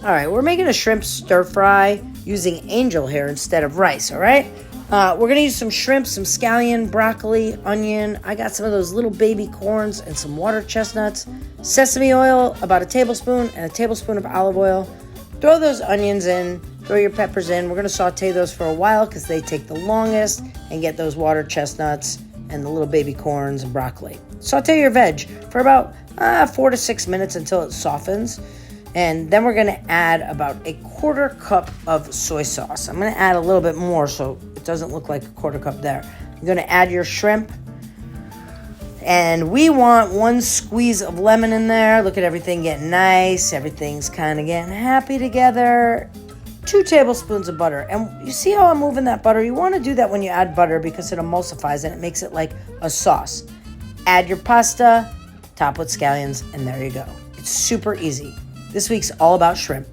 All right, we're making a shrimp stir fry using angel hair instead of rice, all right? We're going to use some shrimp, some scallion, broccoli, onion. I got some of those little baby corns and some water chestnuts. Sesame oil, about a tablespoon, and a tablespoon of olive oil. Throw those onions in, throw your peppers in. We're going to saute those for a while because they take the longest, and get those water chestnuts and the little baby corns and broccoli. Saute your veg for about 4 to 6 minutes until it softens. And then we're going to add about a quarter cup of soy sauce. I'm going to add a little bit more so it doesn't look like a quarter cup there. You're going to add your shrimp. And we want 1 squeeze of lemon in there. Look at everything getting nice. Everything's kind of getting happy together. 2 tablespoons of butter. And you see how I'm moving that butter? You want to do that when you add butter because it emulsifies and it makes it like a sauce. Add your pasta, top with scallions, and there you go. It's super easy. This week's all about shrimp.